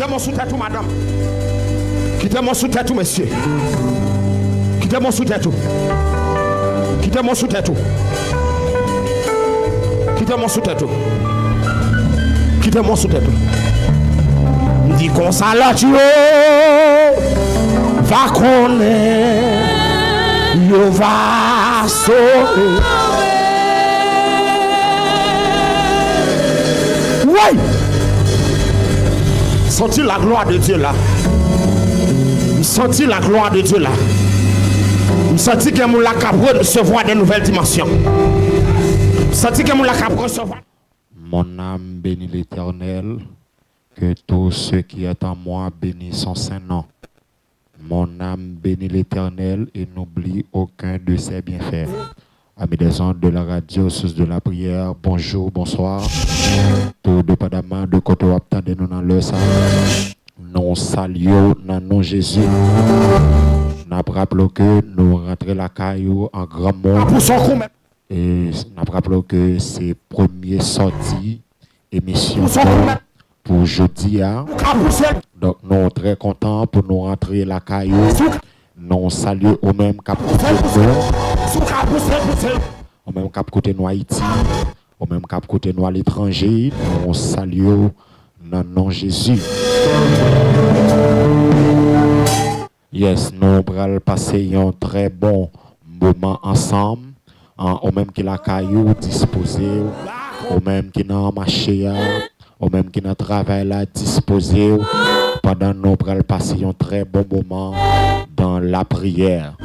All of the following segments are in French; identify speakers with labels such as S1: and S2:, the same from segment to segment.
S1: Quittez mon sous-tête tout, madame. Quittez mon sous-tête tout, monsieur. Quittez mon sous-tête tout. Quittez mon sous-tête tout. Quittez mon sous-tête tout. Quittez mon sous-tête tout. Il dit qu'on ça là, tu va connaître, il va sauver. Oui. Senti la gloire de Dieu là. Senti la gloire de Dieu là. Senti que mon la capable recevoir des nouvelles dimensions. Senti que mon la capable recevoir.
S2: Mon âme bénit l'Éternel, que tous ceux qui est en moi bénissent son saint nom. Mon âme bénit l'Éternel et n'oublie aucun de ses bienfaits. Amis des ondes de la radio, source de la prière, bonjour, bonsoir. Tout dépendamment de côté où attendez-nous dans le sang. Nous saluons dans nom Jésus. Nous rappelons que nous rentrons la caillou en grand monde. Et nous rappelons que c'est première sortie émission pour jeudi. Donc nous sommes très contents pour nous rentrer la caillou. Nous saluons au même cap au même cap côté nous Haïti, au même cap côté nous à l'étranger. Nous saluons dans le nom Jésus. Yes, nous allons passer un très bon moment ensemble. Au même qui la caillou disposé, au même qui n'a marché, au même qui n'a travail là disposé. Pendant nous allons passer un très bon moment dans la prière.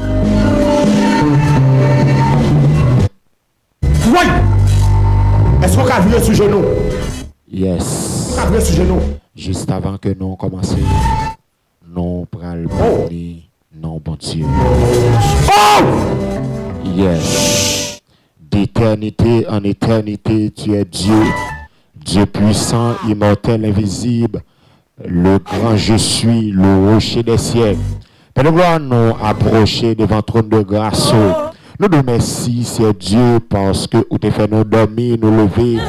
S1: Oui. Est-ce qu'on a vu sur genou?
S2: Yes.
S1: On a vu sur genou.
S2: Juste avant que nous commencions, nous allons bénir non bon Dieu.
S1: Oh!
S2: Yes. D'éternité en éternité, tu es Dieu. Dieu puissant, immortel, invisible. Le grand je suis, le rocher des siècles. Père de gloire, nous approcher devant le trône de grâce. Nous te remercions, c'est Dieu, parce que vous te fait nous dormir, nous lever,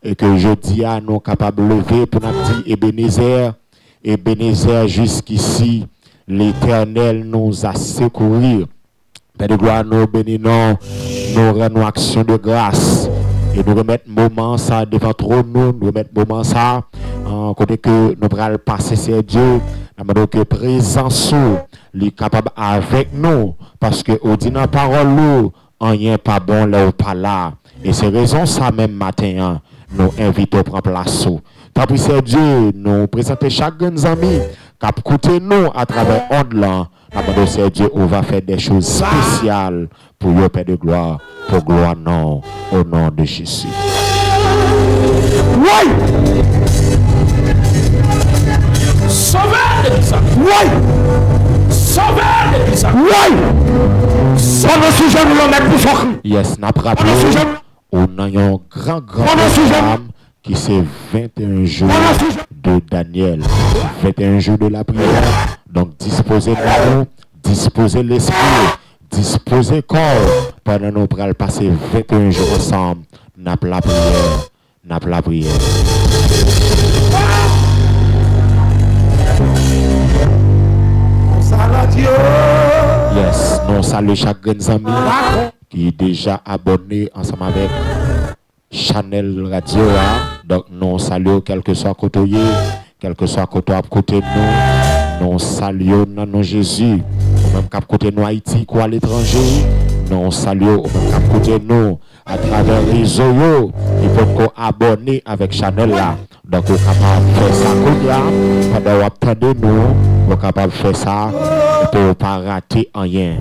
S2: et que jeudi, nous sommes capables de lever pour nous dire Ebenezer, Ebenezer jusqu'ici, l'Éternel nous a secouru. Père de gloire, nous bénissons, nous rendons action de grâce. Et nous remettons moment ça devant trop nous remettons moment ça en côté que nous allons passer c'est Dieu. Nous que présence est capable avec nous parce que au dit dans parole rien pas bon là ou pas là. Et c'est raison ça même matin nous invitons à prendre place. Tant pis c'est Dieu, nous présenter chaque ami qui écouter nous à travers onde là. Nous c'est Dieu, on va faire des choses spéciales pour le Père de gloire, pour gloire non, au nom de Jésus.
S1: Oui! Sauvez l'Église! Oui! Sauvez l'Église! Oui! Pendant ce jour, nous l'en pour son cri.
S2: Yes, n'a pas rappelé. On a un grand programme qui c'est 21 jours de Daniel. 21 jours de la prière. Donc disposez-nous, disposez l'esprit, disposez le corps. Pendant nous allons passer 21 jours ensemble. N'a pas la prière. N'a pas la prière. Yes, nous saluons chaque ami qui est déjà abonné ensemble avec Channel Radio. Donc nous saluons quel que soit côté, quel que soit côté à côté de nous. Nous saluons dans nos Jésus. Au même cap côté nous Haïti ou à l'étranger. Nous saluons au même cap côté nous à travers les réseaux. Il faut qu'on abonne avec Channel là. Donc on est capable de faire ça comme là. Pendant qu'on attend nous, on est capable de faire ça pour ne pas rater rien.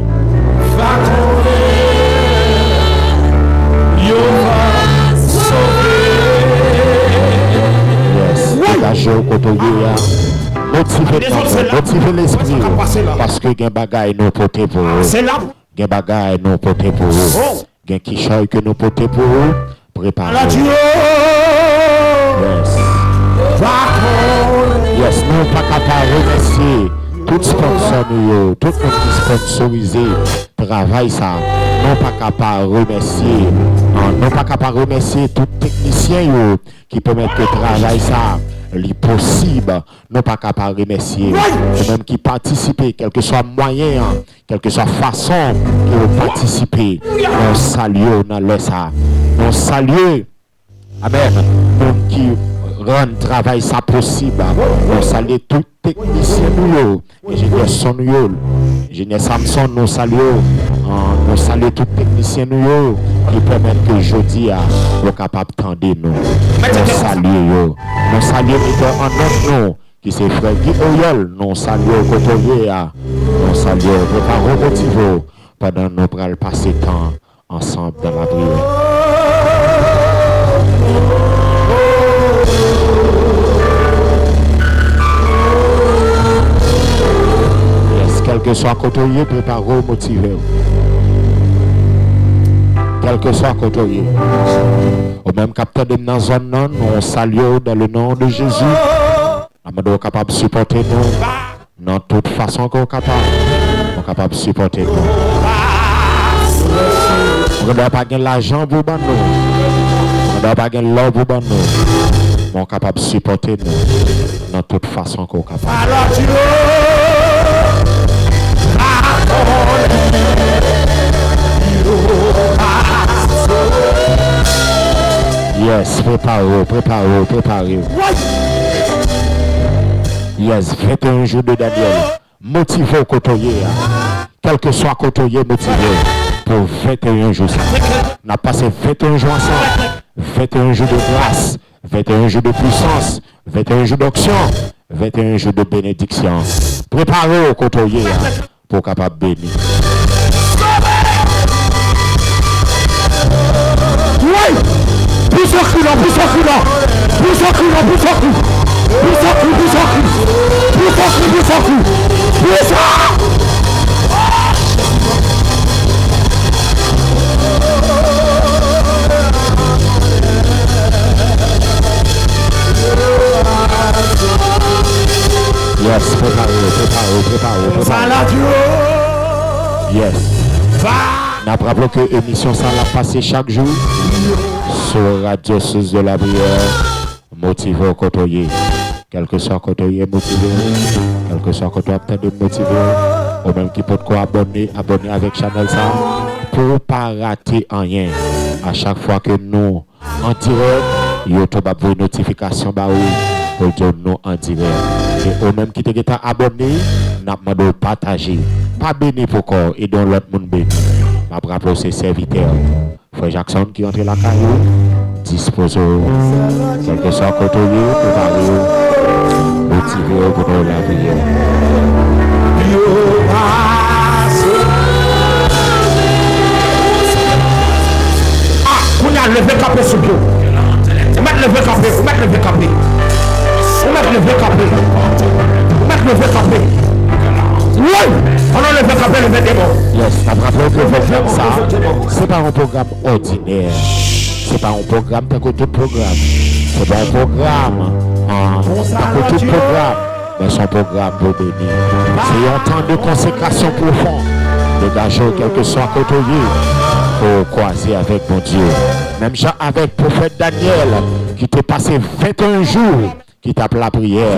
S2: Yes, dégagez au côté motivez l'esprit parce que gen bagay nous porter pour eux. Gen bagay nous porter pour eux. Gen kichoy que nous porter pour eux. Préparez. Yes. Yes, nous pas capable de remercier tout sponsor nous, tout le monde qui sponsorisé travail ça. Non pas capable de remercier Nous pas capable de remercier tous les techniciens qui permettent que le travail ça est possible. Nous pas capable de remercier même qui participent, quel que soit moyen, quelle que soit façon qui ont participé. Nous saluons dans le ça. Nous saluons. Amen. Nous qui rendent le travail ça possible. Nous saluons tous les techniciens nous, ingénieurs son nous, ingénieur Samson nous saluons. Nous saluons tous les techniciens nous qui permettent que jeudi nous capable d'entendre nous. Nous saluons. Nous saluons en notre nom qui c'est frère Guy Oyol. Nous saluons Kotoye. Nous saluons préparons motivés pendant nous prenons passer temps ensemble dans la prière. Quel que soit côté, préparez, motivez. Quel que soit côté. Au même capteur de la zone, on salue dans le nom de Jésus. Nous sommes capables de supporter nous. Dans toute façon qu'on est capable. Nous sommes capables de supporter nous. On ne doit pas gagner l'argent pour nous. On ne doit pas gagner l'or pour nous. Nous sommes capables de supporter nous. Dans toute façon qu'on est capable. Yes, préparez. Yes, 21 jours de Daniel. Motivez au côtoyer. Quel que soit côtoyer, motivé pour 21 jours. On a passé 21 jours ensemble. 21 jours de grâce. 21 jours de puissance. 21 jours d'action. 21 jours de bénédiction. Préparez au côtoyer pour capable bénir.
S1: Oui! Pousse au cul là!
S2: Yes, préparez. Yes. Nous rappelons que l'émission ça l'a passé chaque jour sur Radio Source de la Prière. Motivé au côtoyer. Quel que soit côtoyer motivé. Quel que soit côtoyer de motivé. Ou même qui peut quoi abonner avec Channel ça. Pour ne pas rater rien. À chaque fois que nous en direct, YouTube a une notification pour dire nous en direct. Et au même qui te abonné, n'a pas de partager. Pas béni pour corps et dans l'autre monde béni. Ma bravo ses serviteurs. Frère Jackson qui entre la carrière, dispose quel que soit côté, préparez, motivez pour nous la prière.
S1: On a levé capé sur Dieu. On met levé capé. Oui, on a levé capé, levé des morts.
S2: Yes, ça me rappelle que ça, c'est pas un programme ordinaire. C'est pas un programme d'un côté programme. C'est pas un programme d'un côté programme. Mais son programme pour bénir. C'est un temps de consécration profonde. Dégager quel que soit côté pour croiser avec mon Dieu. Même avec le prophète Daniel qui t'a passé 21 jours. Qui tape la prière.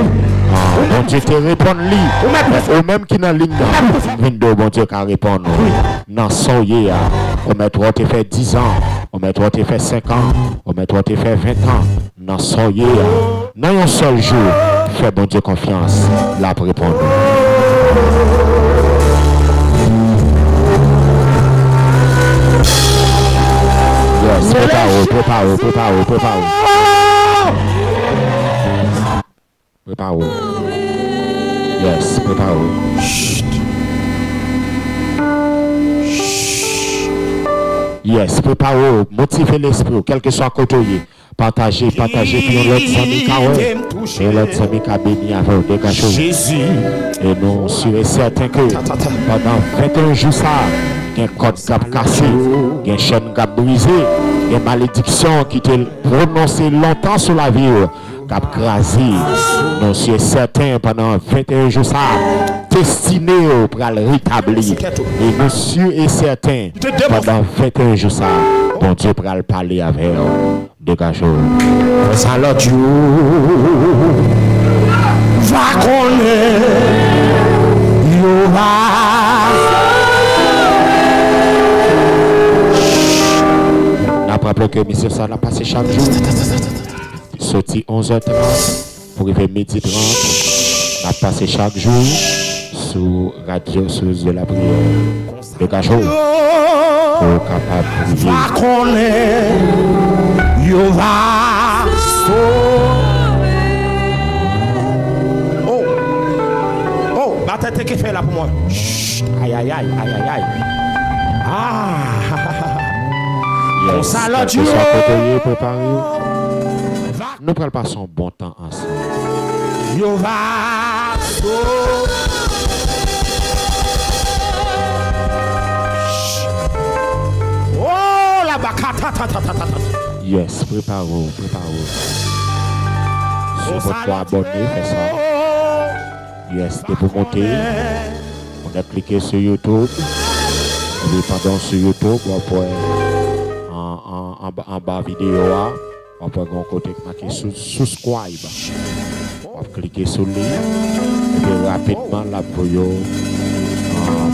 S2: Bon Dieu te répond lui. Ou même qui dans ligne. Bon Dieu qui répond. Non, soyez. On met toi te fait 10 ans. On met toi te fait 5 ans. On met toi te fait 20 ans. Non, soyez. Non, un seul jour. Fais bon Dieu confiance. La répond. Yes, préparez. Préparez. Yes, préparez. Chut. Yes, préparez. Motivez l'esprit, quel que soit côté. Partagez, puis l'autre ami qui et l'autre ami qui a béni avec des gâteaux.
S1: Jésus.
S2: Et nous sommes certains que pendant 21 jours, ça, il y a un code qui a cassé, il y a une chaîne qui a brisé, il y a une malédiction qui a prononcée longtemps sur la vie. Cap crasé, nous sommes certains pendant 21 jours ça, destinés pour le rétablir. Et nous sommes certains pendant 21 jours ça, Bon Dieu pour parler avec eux. Dégagez.
S1: Ça l'autre va connaître. Yo va.
S2: Rappelons que monsieur ça l'a passé chaque jour. Sorti 11h30 pour arriver midi 30. L'a passé chaque jour sur radio Source de la prière. Dégagez. Pour capable de prier.
S1: Va connaître. Yo va sauver. Oh, ma tête qui fait là pour moi. Aïe, aïe, aïe, aïe, aïe, aïe. Ah.
S2: Yes,
S1: On s'allonge.
S2: que soit côté préparé. Nous prenons passer un bon temps ensemble.
S1: Yo va sauver. Oh, la bacata.
S2: Yes, préparez-vous. Si vous pouvez abonner, faites ça. Yes, et pour monter, on a cliqué sur YouTube. Et pendant sur YouTube, on peut en bas vidéo, on peut un côté marqué subscribe. On va cliquer sur le lien. Et puis rapidement, là,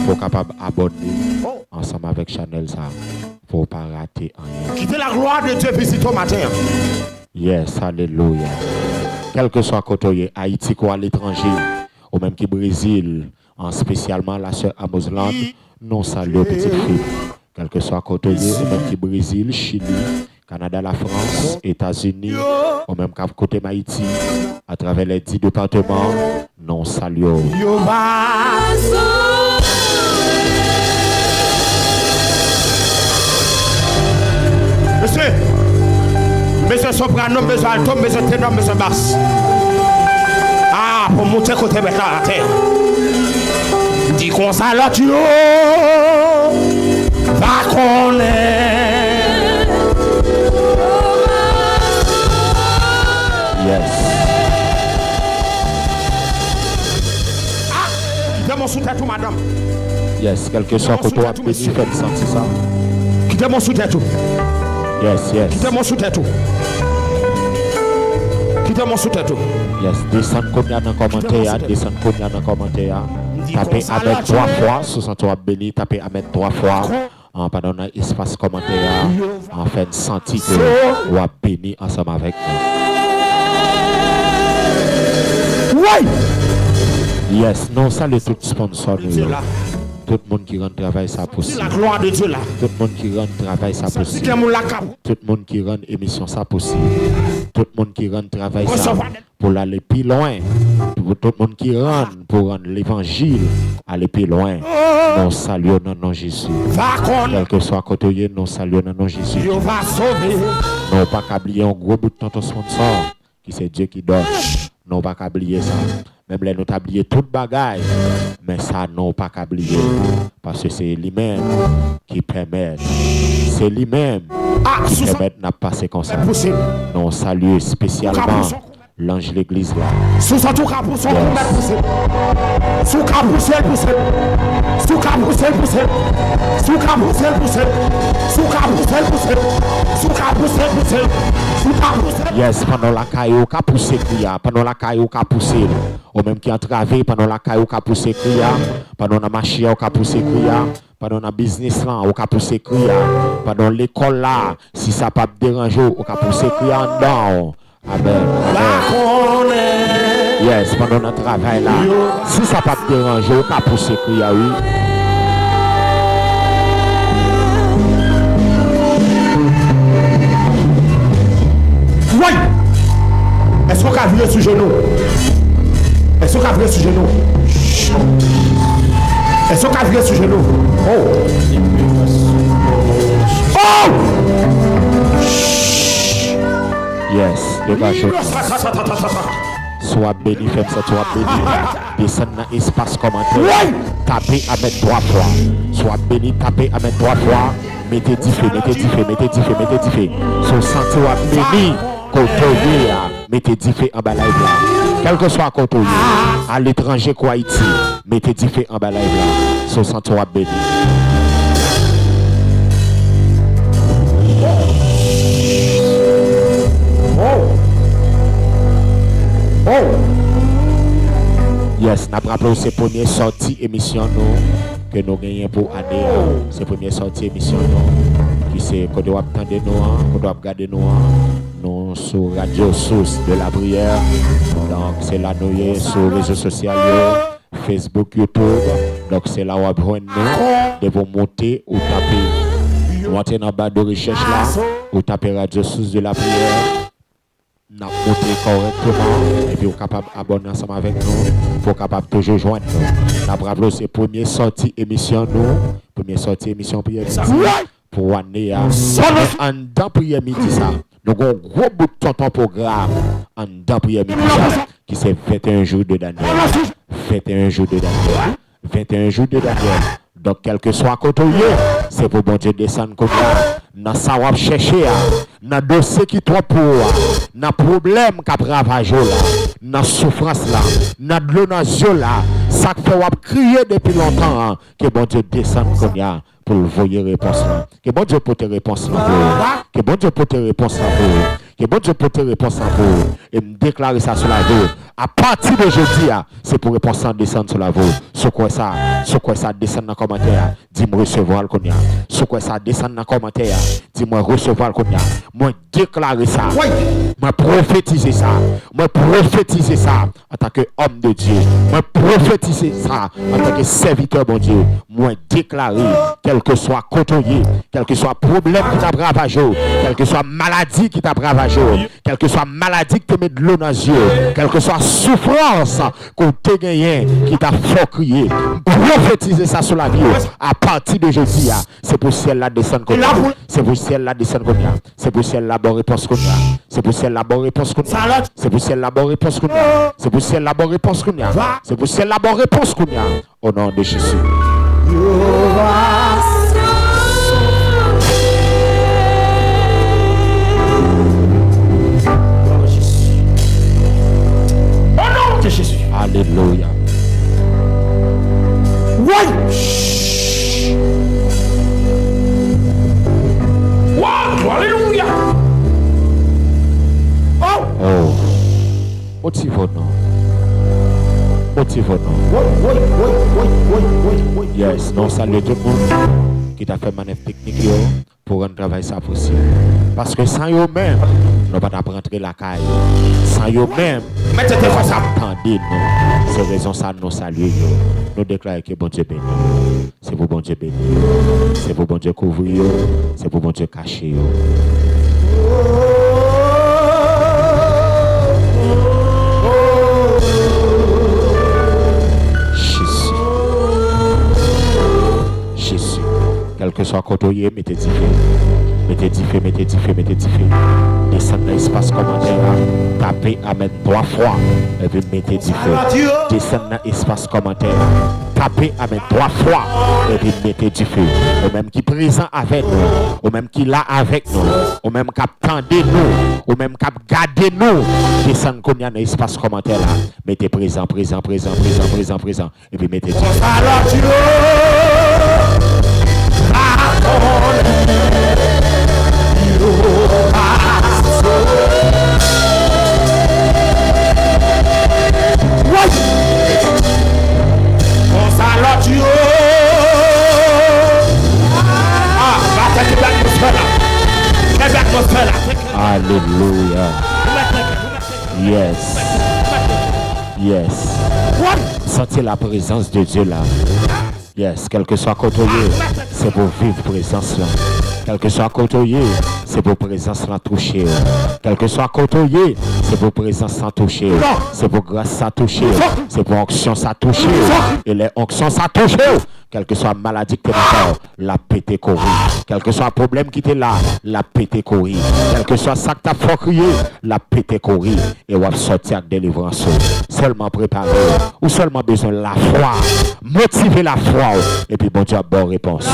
S2: pour capable abonner ensemble avec Chanel ça. Pour ne pas rater rien.
S1: Quittez la gloire de Dieu ici au matin.
S2: Yes, alléluia. Quel que soit côté Haïti ou à l'étranger, ou même qui Brésil, en spécialement la sœur Amosland, non salut petite fille. Quel que soit côté, ou même qui Brésil, Chili, Canada, la France, États-Unis, ou même côté Haïti, à travers les 10 départements, non salut.
S1: Monsieur soprano, monsieur alto, monsieur ténor, monsieur basse. Ah, pour monter côté mettre à la terre. Dis qu'on s'allonge, va connaître.
S2: Yes.
S1: Ah, quittez mon sous-tête, madame.
S2: Yes, quel que soit côté, béni, faites sentir ça.
S1: Quittez mon sous-tête.
S2: Yes.
S1: Quittez mon sous-tête. Quittez mon sous-tête.
S2: Yes, descendez comme il y a dans le commentaire, Tapez avec 3 fois, 63 béni, tapez avec 3 fois. Pendant l'espace commentaire, en fait, sentir que vous êtes béni ensemble avec nous.
S1: Oui!
S2: Yes, non, ça le tout sponsor. Tout le monde qui rend travail, ça possible.
S1: La gloire de Dieu là.
S2: Tout le monde qui rend travail, ça possible. Tout le monde qui rend émission, ça possible. Tout le monde qui rend travail, ça pour aller plus loin. Pour tout le monde qui rend pour rendre l'évangile aller plus loin. Nous saluons dans nom Jésus. Quel que soit côté, nous saluons dans nom Jésus.
S1: Dieu va sauver.
S2: Nous pas oublier un gros bout de ton sponsor qui c'est Dieu qui donne. Nous pas oublier ça. Même les nous oublier toute bagaille. Mais ça, non, pas oublier. Parce que c'est lui-même qui permet. C'est lui-même qui permet de passer comme ça. Nous saluons spécialement l'ange de l'église là.
S1: Sous ça, tout cas pour son poussé. Sous cas poussé. Sous cas poussé. Sous cas poussé. Sous cas poussé. Sous cas poussé.
S2: Yes, pendant la caillou qu'a poussé cria, pendant la caillou qu'a poussé, ou même qui a travé pendant la caillou qu'a poussé cria, pendant la machine qu'a poussé cria, pendant la business là ou qu'a poussé cria, pendant l'école là, si ça pas déranger ou qu'a poussé cria en dedans. Amen. Yes, pendant notre travail là, si ça pas déranger ou qu'a poussé cria, oui.
S1: Oui! Est-ce qu'on a viré sur genou? Est-ce qu'on a viré sur genou? Est-ce qu'on a viré sur genou? Oh! Oh!
S2: Yes, dégage. Sois béni, faites ça, sois béni. Descends dans l'espace commentaire. Tapez à mettre 3 fois. Sois béni, tapez à mettre 3 fois. Mettez du feu. So sentez béni. Côté, mettez du feu en bas live là. Quel que soit côté, à l'étranger quoi Haïti, mettez du feu en bas live là. So sentez béni. Yes, n'a rappelé c'est première sortie émission nous que nous gagnons pour année. C'est première sortie émission nous qui c'est qu'on doit attendre nous, qu'on doit regarder nous sur Radio Source de la prière. Donc c'est là nous sur les réseaux sociaux, Facebook, YouTube. Donc c'est là où on va nous de vous monter ou taper. Montez dans le bas de recherche là, ou taper Radio Source de la prière. Nous monter correctement et puis vous capable d'abonner ensemble avec nous pour capable toujours joindre nous. Nous avons c'est première sortie émission première sortie émission prière pour année en dans prière midi ça. Nous avons un gros bout de temps programme en dans prière midi ça qui c'est 21 jours de Daniel. 21 jours de Daniel. 21 jours de Daniel. Donc quel que soit côté, c'est pour bon Dieu descendre comme ça. Dans ça on va chercher dans dossier qui trop pour dans problème qu'a ravagé là dans souffrance là dans de l'eau dans yeux là ça fait on crier depuis longtemps que bon Dieu descende comme ça pour voyer réponse là que bon Dieu porte réponse là que bon Dieu porte réponse là que bon Dieu porte réponse là et me déclarer ça sur la vie à partir d'aujourd'hui c'est pour réponse descendre sur la vie sur quoi ça descend dans commentaire dis-moi recevoir le konya sur quoi ça descend dans commentaire dis-moi recevoir le konya moi déclarer ça moi prophétiser ça en tant que homme de Dieu moi prophétiser ça en tant que serviteur bon Dieu moi déclarer quel que soit côtoyé quel que soit problème qui t'a ravagé quel que soit maladie qui t'a ravagé quel que soit maladie qui te met de l'eau dans les yeux quel que soit souffrance qu'on t'a gagné qui t'a fait crier prophétiser ça sur la vie à partir de jeudi c'est pour ciel la descendre comme c'est pour ciel la descendre comme c'est pour ciel la bonne réponse comme c'est pour ciel la bonne réponse comme c'est pour ciel la bonne réponse comme c'est pour ciel la bonne réponse comme c'est pour ciel la bonne réponse comme au nom de Jésus.
S1: De Jésus.
S2: Alléluia.
S1: Wow, alléluia.
S2: Oh. Motivons-nous. Yes, non, salut tout le monde qui t'a fait manœuvre technique pour rendre travail ça possible. Parce que sans eux même, nous pas rentrer la caille. Sans eux même,
S1: mettez-vous ça.
S2: Attendez nous. C'est raison ça nous saluer. Nous déclarons que bon Dieu bénit. C'est pour bon Dieu bénir. C'est pour bon Dieu couvrir. C'est pour bon Dieu cacher. Jésus. Quel que soit côté, mettez du feu. Descendez dans l'espace commentaire. Tapez Amen 3 fois. Et puis mettez du feu. Descendez dans l'espace commentaire. Tapez Amen 3 fois. Et puis mettez du feu. Au même qui est présent avec nous. Au même qui est là avec nous. Au même qui attendez nous. Au même qui gardez nous. Descendez dans l'espace commentaire là. Mettez présent. Et puis mettez du feu. Alléluia. Yes. Sentez la présence de Dieu là. Yes, quel que soit côté, c'est pour vivre présence là. Quel que soit côté, c'est pour présence là toucher. Quel que soit côté, c'est pour présence ça toucher. C'est pour grâce ça toucher. C'est pour onction ça toucher. Et les onctions ça toucher. Quelle que soit maladie qui est là, la pété courir. Quel que soit problème qui est là, la pété courir. Quel que soit ça que tu as fait crier, la pété courir. Et on va sortir avec délivrance. Seulement préparer. Ou seulement besoin de la foi. Motiver la foi. Et puis bon Dieu a bonne réponse.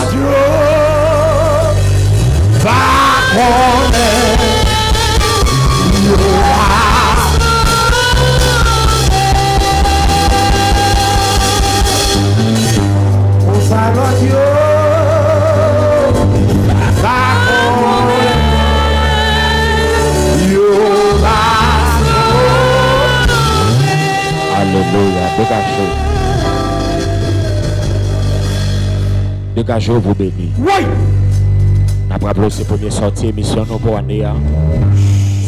S2: Dégagez. Dégagez vous bénis.
S1: Oui.
S2: Après c'est première sortie émission non pour année.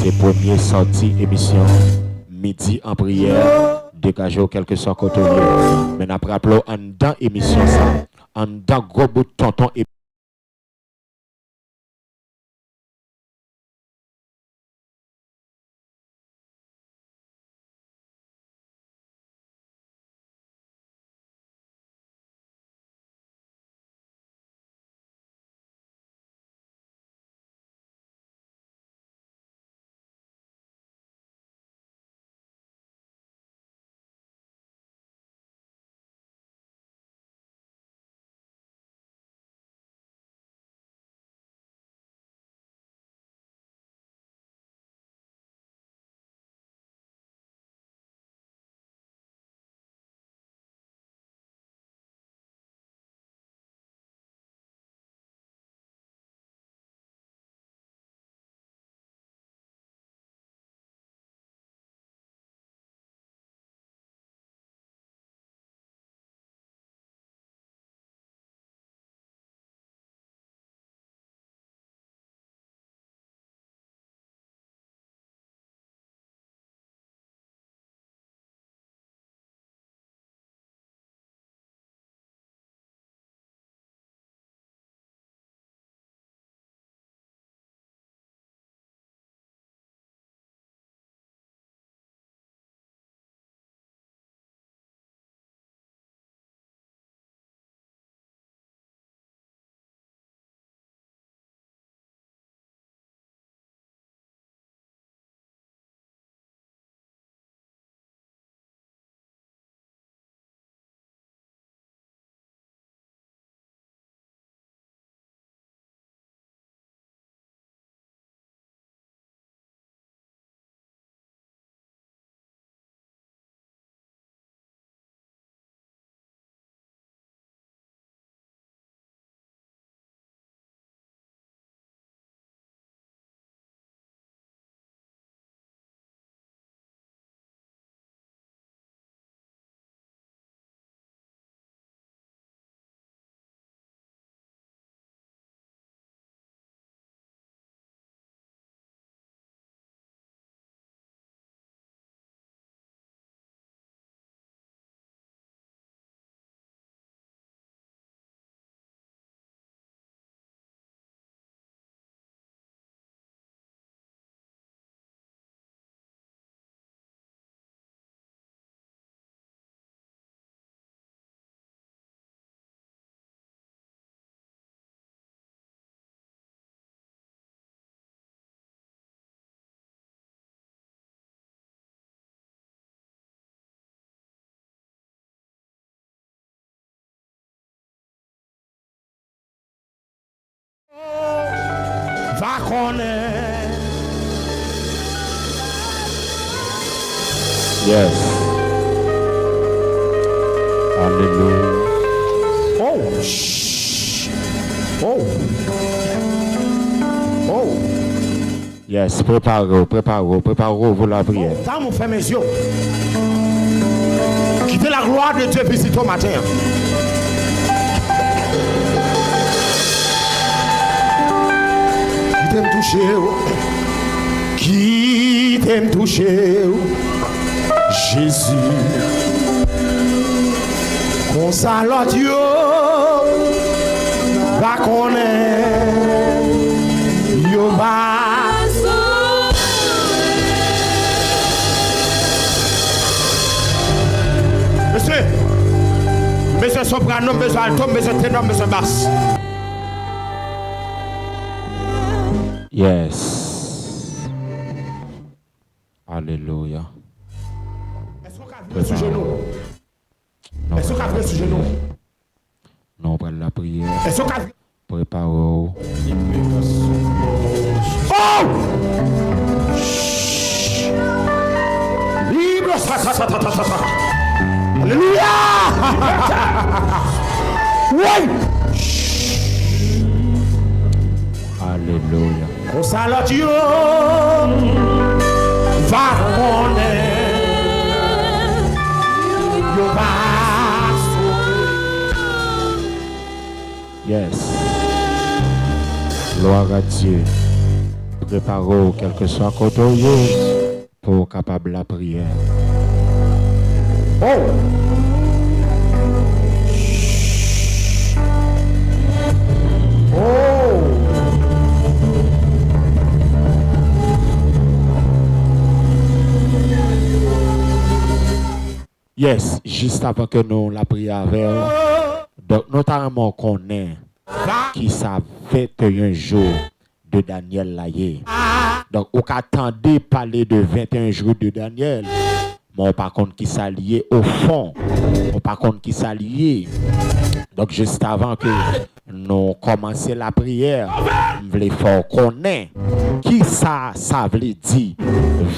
S2: C'est première sortie émission midi en prière. Dégagez quelque soit côté. Mais après en dans émission ça, en dans gros bout de tonton et
S1: Va connaître.
S2: yes. Alléluia.
S1: Oh. Shh. Oh. Oh.
S2: Yes, préparez-vous pour la prière.
S1: Dans mon fait mes yeux. Quittez la gloire de Dieu visite au matin. Qui t'aime toucher? Qui t'aime toucher? Jésus. Console Dieu. Va connaître. Yo va. Monsieur soprano, monsieur alto, monsieur ténor, monsieur basse.
S2: Yes. Alléluia.
S1: Est-ce qu'on a vu sur genou? Est-ce qu'on a vu sur genou?
S2: Non, on va la prière.
S1: Est-ce qu'on a vu?
S2: Préparez-vous.
S1: Oh! Libre, ça. Alléluia! Oui!
S2: Alléluia.
S1: On salue Dieu, va connaître.
S2: Yes. Gloire à Dieu. Préparez-vous, quel que soit côté, pour capable la prière.
S1: Oh!
S2: Yes, juste avant que nous la prière avec, donc notamment qu'on est qui ça 21 jours de Daniel Laye. Donc on attendait parler de 21 jours de Daniel, mais par contre qui s'alliait au fond, par contre qui s'alliait. Donc juste avant que nous commencions la prière, je voulais faire connaître qui ça veut dire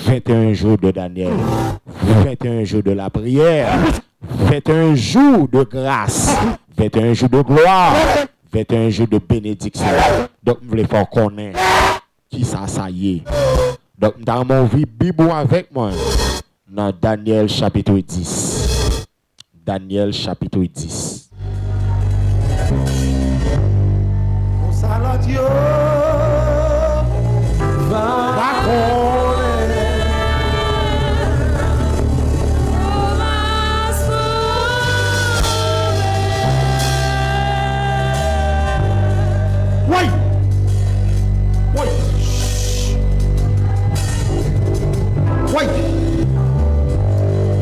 S2: 21 jours de Daniel, 21 jours de la prière, 21 jours de grâce, 21 jours de gloire, 21 jours de bénédiction. Donc je voulais faire connaître qui ça y est. Donc dans mon vie Bible avec moi dans Daniel chapitre 10. Daniel chapitre 10.
S1: Dieu va oui. Oui. Oui.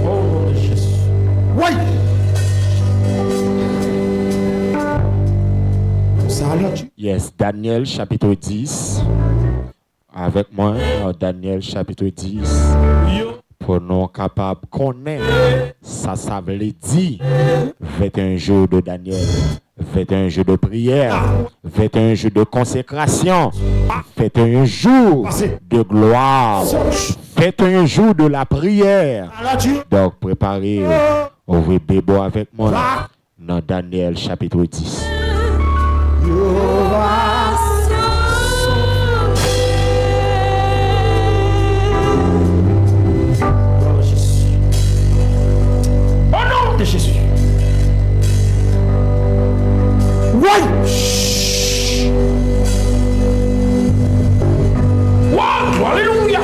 S1: Oh Jésus. Oui.
S2: Yes, Daniel chapitre 10. Avec moi, Daniel chapitre 10. Pour nous capables de connaître, ça veut dire 21 jours de Daniel, 21 jours de prière, 21 jours de consécration, 21 jours de gloire, 21 jours de la prière. Donc, préparez, ouvrez Bible avec moi dans Daniel chapitre 10.
S1: Au nom de Jésus. Oui. Wow, alléluia.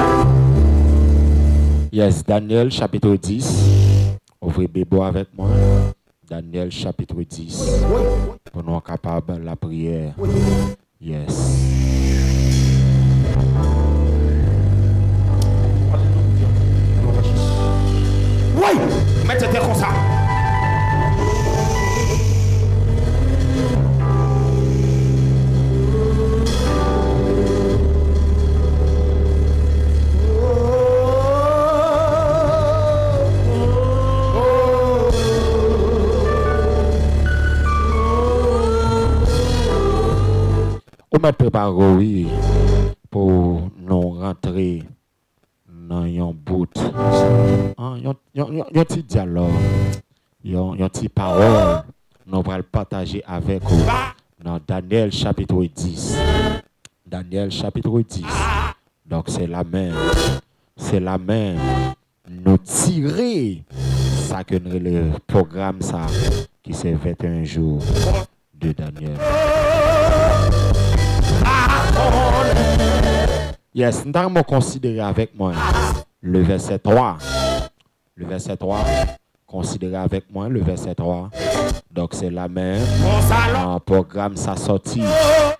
S2: Yes, Daniel chapitre 10. Ouvrez Bible avec moi. Daniel chapitre 10. Pour nous capables de la prière. Yes.
S1: Oui. Mettez-toi comme ça.
S2: On m'a préparé pour nous rentrer dans un bout, un petit dialogue, un petit parole, nous allons le partager avec vous dans Daniel chapitre 10. Daniel chapitre 10. Donc c'est la même, nous tirer ça que le programme ça, qui c'est 21 jours de Daniel. Yes, nous allons considérer avec moi le verset 3. Le verset 3. Considérez avec moi le verset 3. Donc c'est la même. En programme ça sorti.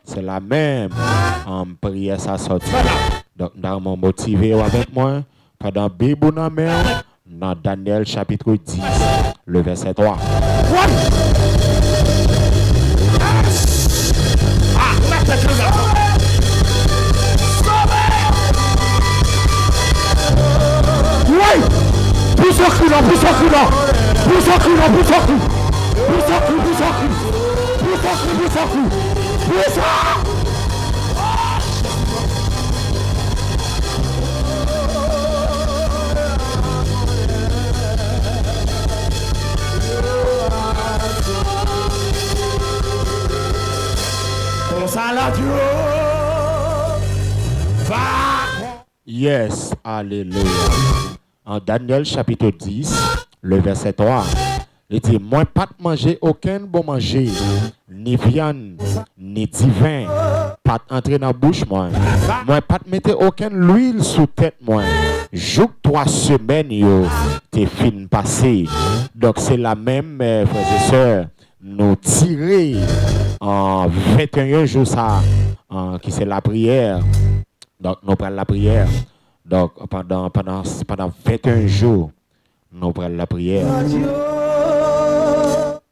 S2: C'est la même. En prière ça sorti. Donc nous allons motiver avec moi pendant Bible dans Daniel chapitre 10. Le verset 3.
S1: Oui! Pousse au cul là, pousse au cul là! Pousse au cul là, pousse au cul! Pousse au cul, pousse au cul! Pousse au cul, pousse au cul! Pousse Pense à la Dieu! Va!
S2: Yes, alléluia. En Daniel chapitre 10, le verset 3. Il dit, moi pas de manger aucun bon manger, ni viande, ni divin, pas entrer dans la bouche, moi. Moi pas de mettre aucune huile sous tête, moi. Jour 3 semaines, yo, t'es fin passé. Donc c'est la même, frères et sœurs, nous tirer en 21 jours ça, qui c'est la prière. Donc nous prenons la prière. Donc pendant 21 jours, nous prenons la prière.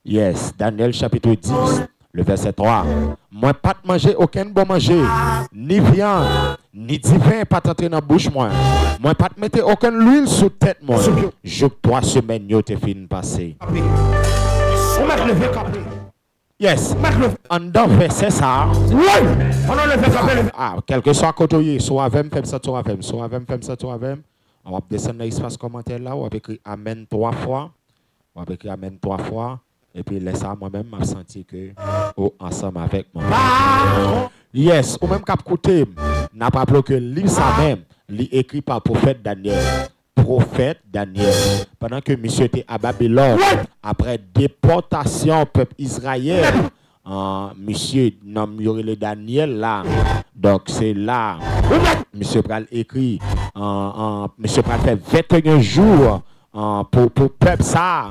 S2: Yes, Daniel chapitre 10, le verset 3. Moi, pas de manger aucun bon manger, ni viande, ni divin, pas d'entrer dans la bouche, moi. Moi, pas de mettre aucune huile sous tête, moi. Je 3 semaines, yo te fin passé. Yes, en dans verset ça. Ah, quel que soit côté, soit avec même, soit avec, soit avec même, soit avec. On va descendre dans l'espace commentaire là, on va écrire Amen 3 fois. On va écrire Amen 3 fois. Et puis, laisse ça, moi-même, m'a senti que, ensemble avec moi. Yes, ou même cap côté, n'a pas appelé que livre ça même, écrit par prophète Daniel. Prophète Daniel. Pendant que monsieur était à Babylone, après déportation peuple Israël, monsieur nommé le Daniel là. Donc, c'est là, monsieur pral écrit, monsieur pral fait 21 jours. Pour peuple ça,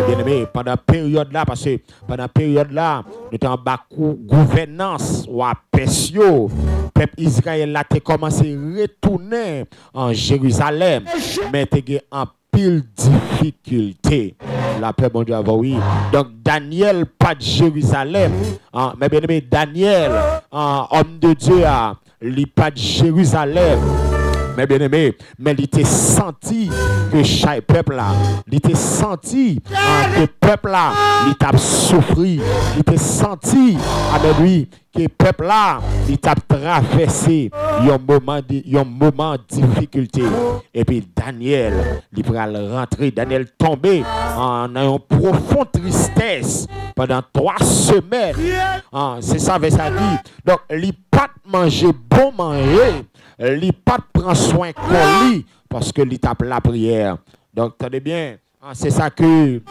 S2: bien aimé, pendant la période là, parce que pendant la période là, nous sommes en bas gouvernance ou à Persio, peuple Israël là, a commencé à retourner en Jérusalem, mais tu as en pile difficulté. La paix, bon Dieu, oui. Donc, Daniel, pas de Jérusalem, mais bien aimé, Daniel, homme de Dieu, il pas de Jérusalem. Mais bien aimé, mais il était senti que chaque peuple là, il était senti que le peuple là, il t'a souffert, il était senti avec lui que le peuple là, il t'a traversé un moment de difficulté. Et puis Daniel, il va rentrer, Daniel tombé en une profonde tristesse pendant 3 semaines. C'est ça, avec ça dit. Donc, il pas manger bon manger. Il pas prend soin qu'on lit parce que il tape la prière. Donc, tenez bien, c'est ça que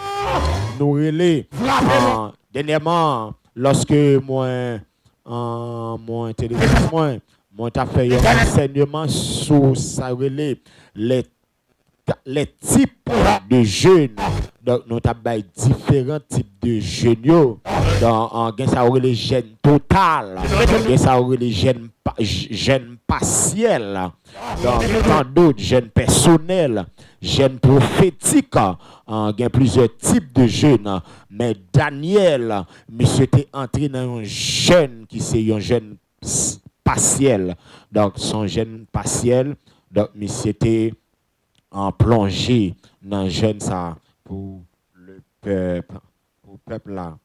S2: nous relais. Dernièrement, lorsque moi t'as fait un enseignement sur ça relais les types de jeunes. Donc, nous avons différents types de jeunes. Dans ça les jeunes total, ça les jeunes partiels, dans tant d'autres jeunes personnels, jeunes prophétiques. Il y a plusieurs types de jeunes. Mais Daniel, monsieur était entré dans un jeune qui c'est un jeune partiel. Donc, son jeune partiel, donc, monsieur était en plongée dans le jeune ça pour le peuple là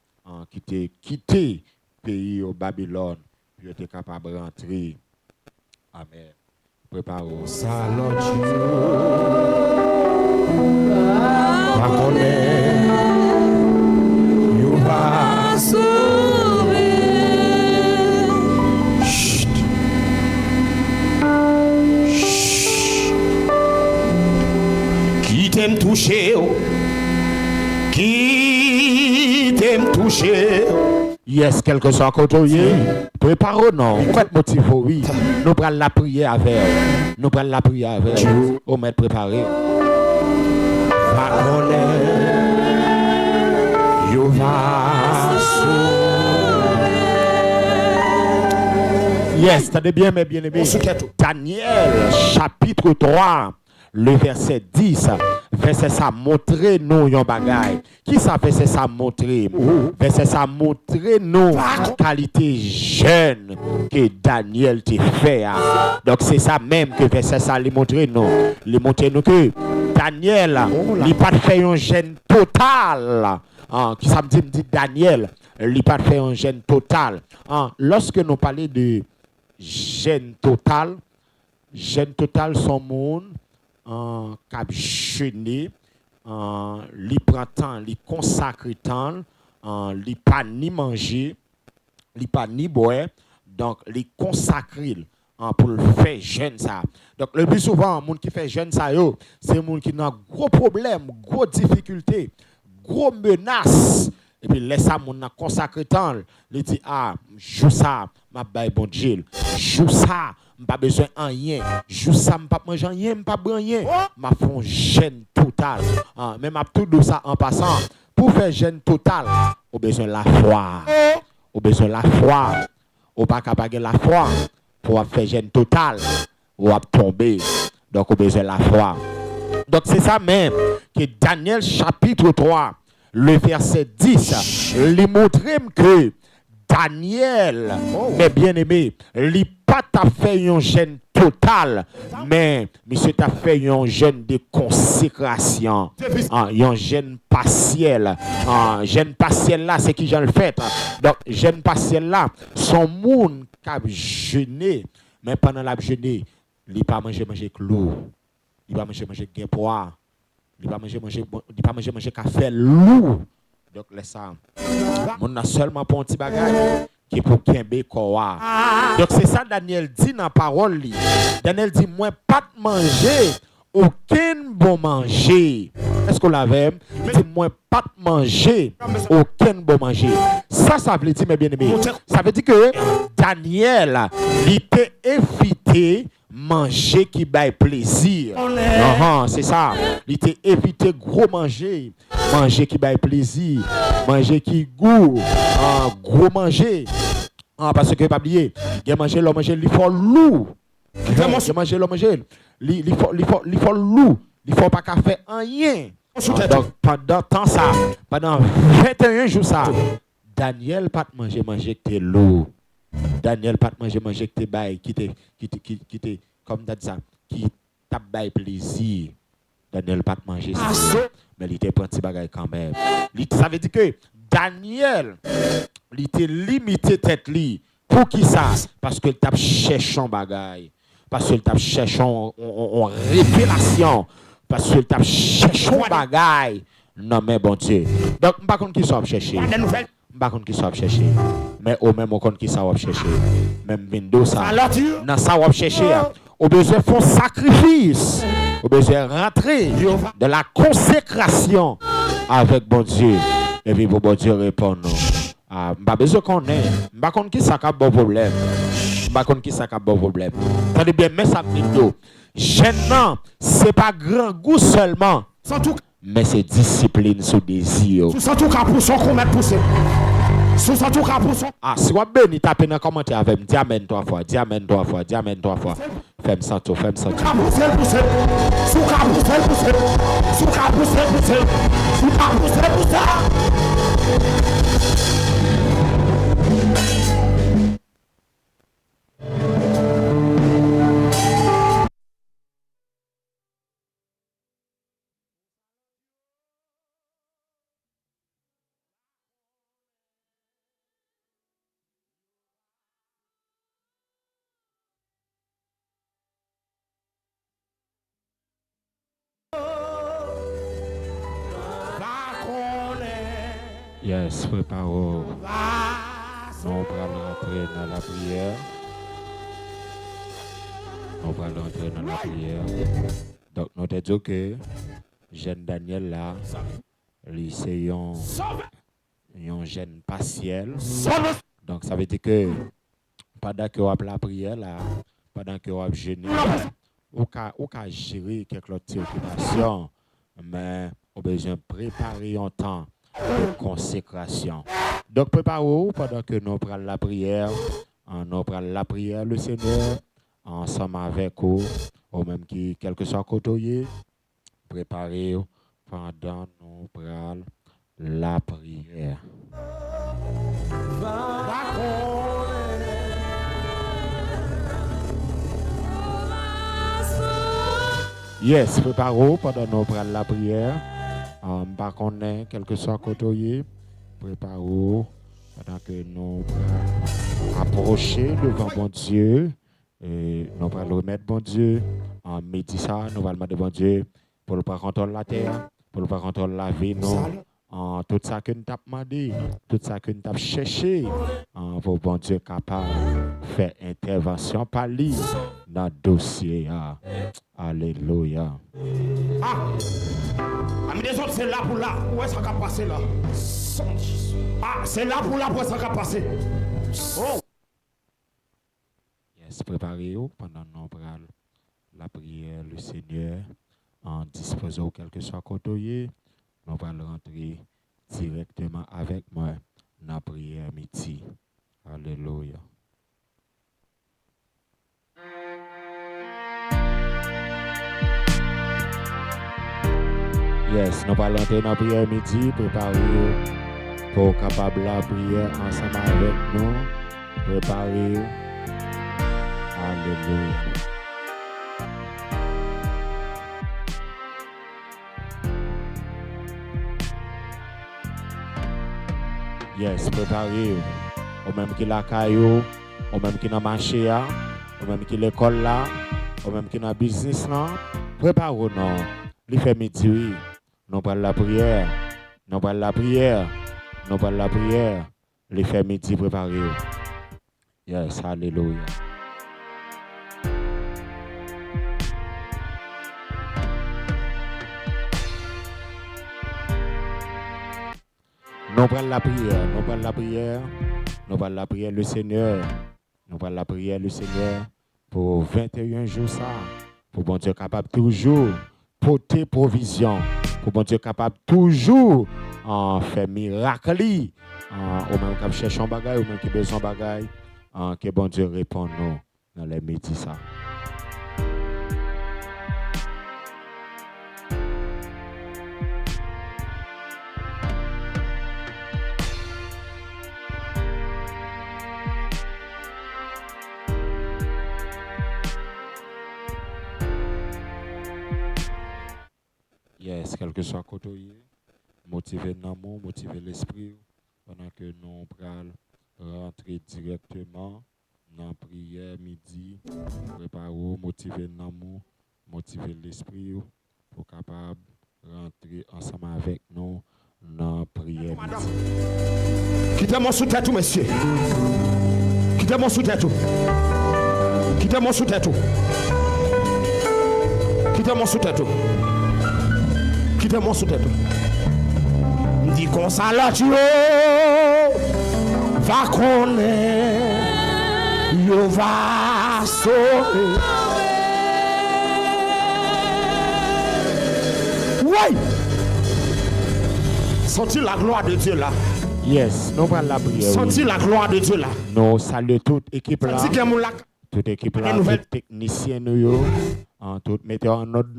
S2: qui était quitté pays au Babylone puis était capable de rentrer. Amen. Préparons.
S1: Salon Dieu, ma colère, you va sauver. Chut. Qui t'aime toucher, qui t'aime toucher.
S2: Yes, quelque chose à côté, préparons, non. Vous êtes motivé, oui. Nous prenons la prière avec. Nous prenons la prière avec. Au maître préparé.
S1: Va colère, you va sauver.
S2: Yes, t'as bien, mais bien aimé. Daniel, chapitre 3. Le verset 10, verset ça montrer nous yon bagay. Qui ça verset ça montrer? Verset ça montrer nous qualité jeune que Daniel t'a fait. Donc c'est ça même que verset ça lui montrer nous. Lui montrer nous que Daniel, il pas fait un jeune total. Qui ça me dit Daniel, il pas fait un jeune total. Lorsque nous parlons de jeune total son monde cap jeûner, li prend temps, li consacre temps, li pas ni manger, li pas ni boire, donc li consacre pour le faire jeûne ça. Donc le plus souvent monde qui fait jeûne ça yo, c'est monde qui a gros problème, gros difficulté, gros menace. Et puis, laisse ça, mon consacré temps. Il dit, ah, joue ça, ma baille, bon Dieu. Joue ça, pas besoin de rien. Joue ça, pas manger rien, pas boire rien. Ma font gêne totale. Même à tout ça en passant. Pour faire gêne totale, on a besoin de la foi. On a besoin de la foi. On pas capable la foi. Pour faire gêne totale, on va tomber. Donc, on a besoin de la foi. Donc, c'est ça même que Daniel chapitre 3. Le verset 10, lui montre que Daniel, mes bien-aimés, lui pas t'a fait un jeûne total, mais monsieur t'a fait un jeûne de consécration, un jeûne partiel. Jeûne partiel là, c'est qui j'en le fait. Donc, jeûne partiel là, son monde qui a jeûné, mais pendant la jeûné, il n'a pas manger clou, il va manger guépois. Il va manger café lourd. Donc laisse ça. On a seulement pour un petit bagage qui est pour Kembe Kowa. Donc c'est ça Daniel dit dans la parole. Daniel dit moi pas de manger aucun bon manger. Est-ce qu'on l'avait? Il dit moi pas de manger aucun bon manger. Ça veut dire mes bien-aimés. Ça veut dire que Daniel il était évité manger qui baille plaisir. C'est ça. Il était évité gros manger. Manger qui baille plaisir. Manger qui goût. Gros manger. Parce que pas oublier, il manger l'homme manger, il faut lourd. Il manger l'homme manger, il faut lourd. Il faut pas qu'à faire rien. Donc pendant temps ça, pendant 21 jours ça, Daniel pas manger que t'es lourd. Daniel pas manger que t'es bail qui t'es comme t'as dit ça qui t'a bail plaisir. Daniel pas manger ça mais il était prend petit bagage quand même. Ça veut dire que Daniel il était limité tête li pour qui ça parce que il t'a cherché un bagage parce qu'il t'a cherché en révélation parce qu'il t'a cherché un bagage non mais bon Dieu. Donc pas contre qui soit chercher. Pas contre qui soit chercher. Mais au même contre qui ça va chercher. Même Windows ça. Dans ça va chercher. Au besoin de faire sacrifice. Au besoin de rentrer de la consécration avec bon Dieu. Et puis pour bon Dieu répondre. Pas besoin qu'on ait. Pas contre qui ça a bon problème. Pas contre qui ça a bon problème. Attendez bien, mais ça vidéo. Gênant, c'est pas grand goût seulement. Mais c'est discipline sous désir.
S1: Sous tout cas pour son qu'on met poussé. Sous tout cas pour son.
S2: Si vous béni tapez dans commentaire avec moi, dis amen 3 fois, dis amen 3 fois, dis amen 3 fois. Fais-moi ça tout, fais-moi ça tout.
S1: Sous cas poussé. Sous cas poussé. Sous cas poussé.
S2: Yes, préparons. Nous allons rentrer dans la prière. On va rentrer dans la prière. Donc, nous te disons que jeune Daniel là, c'est un jeune partiel. Donc, ça veut dire que pendant que vous avez la prière là, pendant que vous avez jeûné, vous avez géré quelques autres occupations, mais vous avez besoin de préparer un temps de consécration. Donc, préparez-vous pendant que nous prenons la prière. Nous prenons la prière, le Seigneur, ensemble avec vous, ou même qui, quel que soit côté, préparez-vous pendant que nous prenons la prière. Yes, préparez-vous pendant que nous prenons la prière. Par contre, quel que soit côté, préparez-vous pendant que nous approcher devant bon Dieu. Et nous allons le remettre bon Dieu. En médisant, nous allons demander bon Dieu pour le pas contrôler la terre, pour le pas contrôler la vie, non. tout ça que nous avons demandé, tout ça que nous avons cherché, pour bon Dieu capable de faire intervention par lui dans le dossier. Alléluia.
S1: Ah, amis des autres, c'est là pour là. Où est-ce qu'on va passer là? Ah, c'est là pour là, où est-ce qu'on va passer? Oh!
S2: Yes, préparez-vous pendant la prière, le Seigneur, en disposant quel que soit côté, nous allons rentrer directement avec moi dans la prière midi. Alléluia. Yes, nous allons entrer dans la prière midi, préparez-vous pour capable la prière ensemble avec nous. Préparez-vous. Alléluia. Yes, préparez-vous. Ou même qui la caillou, ou même qui n'a marché, ou même qui l'école là, ou même qui n'a business là. Préparez-vous, non. Il fait midi, oui. Nous parlons la prière. Nous parlons la prière. Nous parlons la prière. Il fait midi, préparez-vous. Yes, alléluia. Nous parlons la prière, nous parlons la prière, nous parlons la prière, le Seigneur. Nous parlons la prière, le Seigneur, pour 21 jours ça, pour bon Dieu capable toujours porter provision, pour bon Dieu capable toujours faire miracle, ou même qui cherche un bagage, ou même qui besoin de bagage, que bon Dieu répond nous dans les métiers ça. Yes, quel que soit côté, motiver l'amour, motiver l'esprit, pendant que nous allons rentrer directement dans la prière midi, préparer, motiver l'amour, motiver l'esprit, pour capable rentrer ensemble avec nous dans la prière midi.
S1: Quittez-moi sous tête, monsieur. Quittez-moi sous tête. Quittez-moi sous tête. Quittez-moi sous tête. Quittez-moi sous tête. Dis qu'on ça là, tu va connaître, yo va sauver. Oui. Senti la gloire de Dieu là.
S2: Yes, nous parlons la prière.
S1: Senti la gloire de Dieu là.
S2: Nous saluons toute équipe là.
S1: Senti que
S2: toute équipe là, tout technicien nous, tout metteur en ordre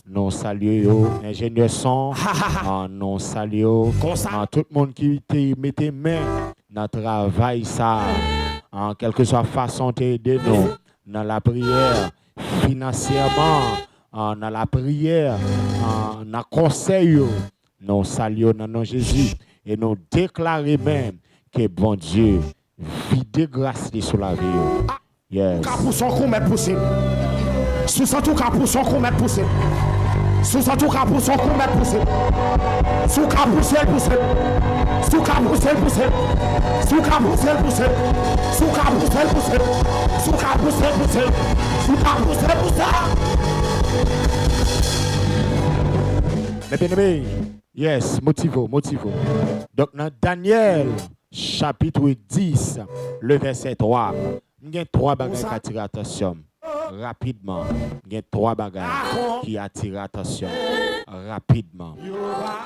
S2: nous saluons, ingénieur son, nous saluons, tout le monde qui mettait main dans le travail ça, en quelque soit façon d'aider nous dans la prière, financièrement, dans la prière, dans le conseil, nous saluons dans nom Jésus et nous déclarons même que bon Dieu vide grâce sur la vie. Yes.
S1: Pour son coup mettre poussé. Sous ça tout cas pour son coup mettre poussé. Sous ça tout cas pour son coup mettre poussé. Sous cas poussé poussé. Sous cas poussé poussé. Sous cas poussé poussé. Sous cas poussé poussé. Sous cas poussé poussé. Sous cas poussé poussé.
S2: Mais bien aimé, yes, motivo. Donc dans Daniel chapitre 10, le verset 3. Il y a 3 bagages qui attirent l'attention. Rapidement. Il y a 3 bagages qui attirent l'attention. Rapidement.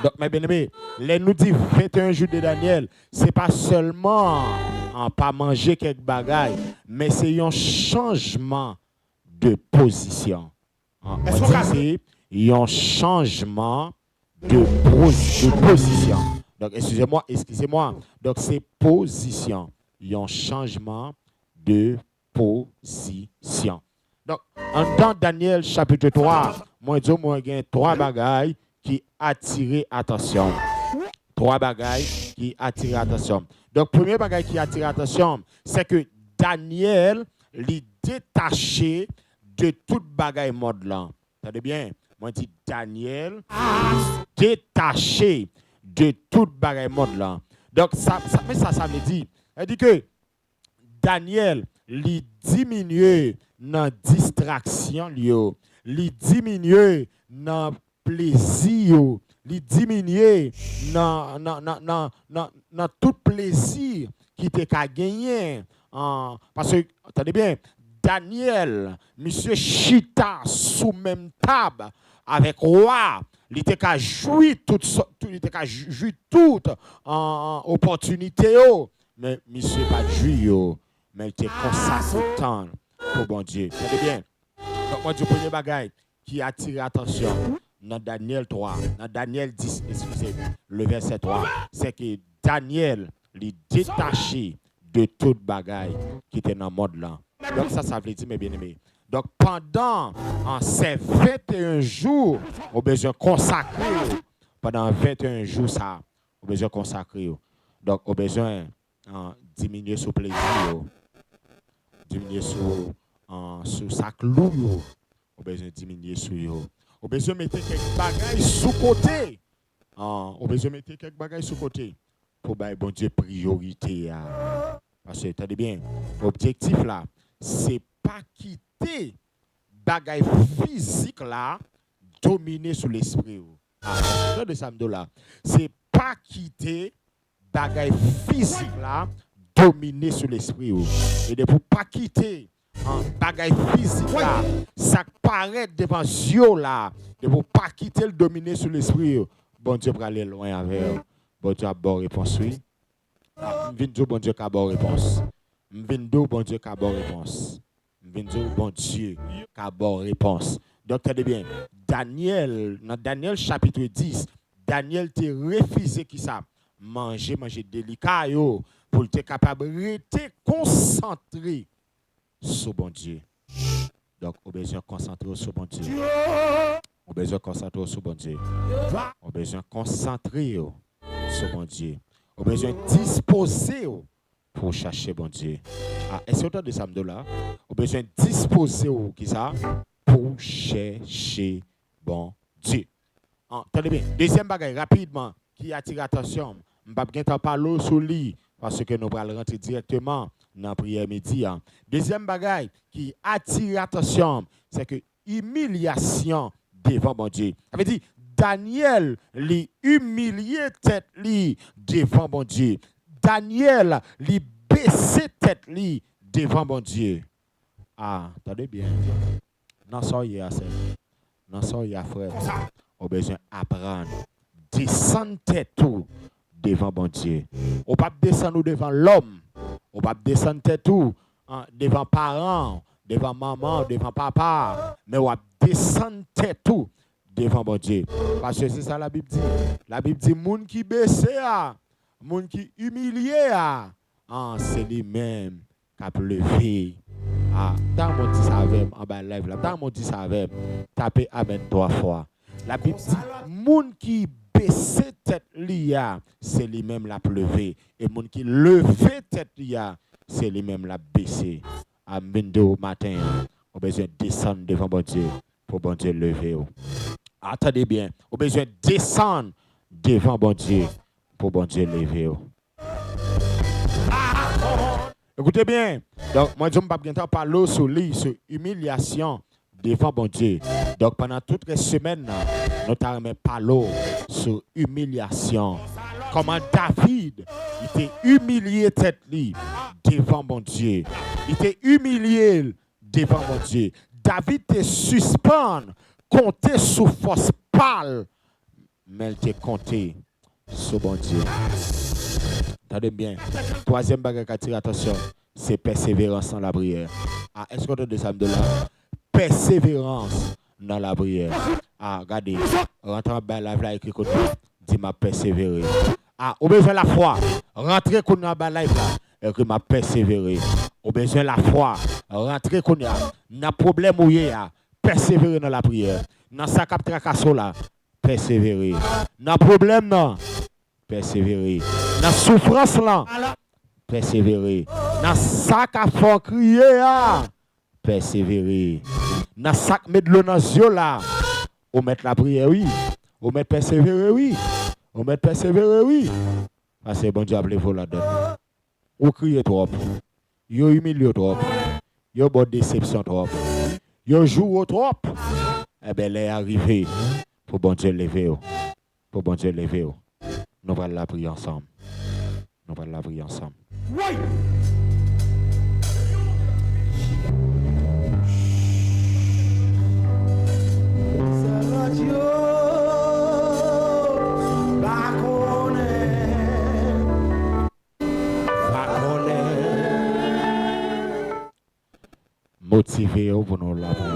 S2: Donc, mes bien-aimés, les nous dit 21 jours de Daniel, ce n'est pas seulement pas manger quelques bagages, mais c'est un changement de position. C'est un changement de position. Donc, excusez-moi. Donc, c'est position. Un changement de position. Donc, dans Daniel chapitre 3, moi, il y a 3 bagailles qui attirent l'attention. 3 bagailles qui attirent l'attention. Donc, premier bagaille qui attire l'attention, c'est que Daniel est détaché de toute bagaille mode là. Vous savez bien? Moi, je dis Daniel détaché de tout bagaille monde là. Donc ça veut dire, elle dit que Daniel li diminue dans distraction yo, li diminue dans plaisir yo, li diminue dans tout plaisir qui te ka gagné parce que attendez bien, Daniel monsieur chita sous même table avec roi, il était qu'à jouir toute opportunité yo, mais monsieur pas jouir mais il était consacré temps pour bon Dieu. Tenez bien. Donc moi du premier bagage qui attire l'attention dans Daniel 3, dans Daniel 10, excusez, le verset 3, c'est que Daniel lui détaché de toute bagaille qui était dans le monde là. Donc ça veut dire mes bien-aimés. Donc pendant ces 21 jours, on a besoin de consacrer. Pendant 21 jours, ça, on a besoin de consacrer. Donc on a besoin de diminuer son plaisir, diminuer sur sa clou, on a besoin de diminuer sur yo. On a besoin de mettre quelques bagages sous côté. On a besoin de mettre quelques bagages sous côté pour que bon Dieu priorité. Parce que attendez bien, l'objectif là, c'est pas quitter bagaille physique là dominer sur l'esprit. De samedi là, c'est pas quitter bagaille physique là dominer sur l'esprit. Et de pour pas quitter bagaille physique là, ça paraît devant Dieu là, de pour pas quitter le dominer sur l'esprit. Bon Dieu pour aller loin avec. Bon Dieu a bonne réponse oui. M'vindo bon Dieu a bonne réponse. M'vindo bon Dieu a bonne réponse. M'vindo bon Dieu a bonne réponse. Donc tenez bien, Daniel, dans Daniel chapitre 10, Daniel te refusé qui ça manger délicat yo pour être capable de rester concentré sur bon Dieu. Donc on a besoin de concentrer sur bon Dieu. On a besoin de concentrer sur bon Dieu. On a besoin de concentrer sur bon Dieu. On a besoin de disposer pour chercher bon Dieu. Est-ce que vous avez ça là? On a besoin de disposer qui ça pour chercher bon Dieu. Tenez bien, deuxième bagage rapidement qui attire l'attention. Je ne vais pas parler sur lui parce que nous allons rentrer directement dans la prière midi. Deuxième bagage qui attire l'attention, c'est que humiliation devant mon Dieu. Ça veut dire Daniel lui humilié tête lui devant mon Dieu. Daniel lui baissé tête lui devant mon Dieu. Attendez bien. Non, ça y est, non, ça y est, frère. On a besoin d'apprendre. Descendre tête tout devant mon Dieu. On ne peut pas descendre devant l'homme. On ne peut pas descendre tête tout devant parents, devant maman, devant papa. Mais on va descendre tête tout devant mon Dieu. Parce que c'est ça la Bible dit. La Bible dit, moun qui baisse, moun qui humilié, c'est lui-même qui a levé. Tant mon dit ça avec en bas live là, tant mon dit ça avec, tapez amen 3 fois. La Bible dit, moun qui baisse tête lia, c'est lui-même la levé. Et moun qui levé tête lia, c'est lui-même la baissé. À minuit au matin, on a besoin de descendre devant bon Dieu pour bon Dieu lever. Attendez bien, on a besoin de descendre devant bon Dieu pour bon Dieu lever. Écoutez bien, donc moi je ne vais pas bien parler sur lui, sur humiliation devant bon Dieu. Donc pendant toutes les semaines, nous allons parler sur humiliation. Comment David était humilié tête lui devant mon Dieu. Il était humilié devant mon Dieu. David était suspend, compté sous force pâle, mais il était compté sur bon Dieu. Attendez bien. Troisième bagage qui attire l'attention, c'est persévérance dans la prière. Est-ce qu'on a de ça de là? Persévérance dans la prière. Regardez, rentrez dans la live écrit comme dit m'a persévérer. Au besoin la foi. Rentrez dans la live là, écrit m'a persévérer. Au besoin la foi. Rentrez dans problème où il y a, persévérer dans la prière. Dans sa cap tracasso là, persévérer. Dans problème non, persévérer. Dans souffrance là, persévérer. Dans ça qu'a fait crier, persévérer. Dans ça mettre de l'eau dans les yeux là, on met la prière oui. On met persévérer oui. On met persévérer, oui. Parce que bon Dieu a vous la donne. Ou criez trop. Yo humilié trop. Yo bonne déception trop. Yo joue trop. Eh bien, elle est arrivée. Pour bon Dieu lever. Pour bon Dieu lever. Nous allons la prier ensemble. Nous allons la prier ensemble.
S1: Oui.
S2: Motivé pour nous la prier.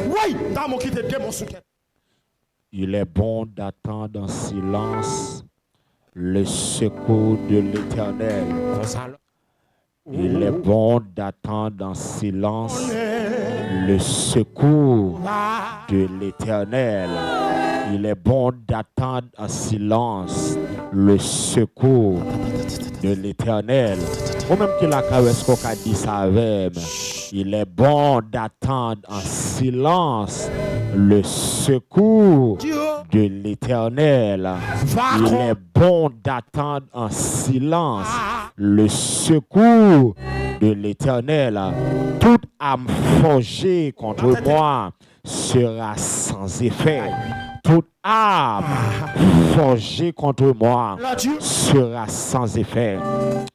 S1: Oui, dans mon quitte de mon soutien.
S2: Il est bon d'attendre en silence le secours de l'Éternel. Il est bon d'attendre en silence le secours de l'Éternel. Il est bon d'attendre en silence le secours de l'Éternel. Ou même que la caresse qu'on a dit ça avec, il est bon d'attendre en silence le secours de l'Éternel. Il est bon d'attendre en silence le secours de l'Éternel. Toute âme forgée contre moi sera sans effet. Toute âme forgée contre moi sera sans effet.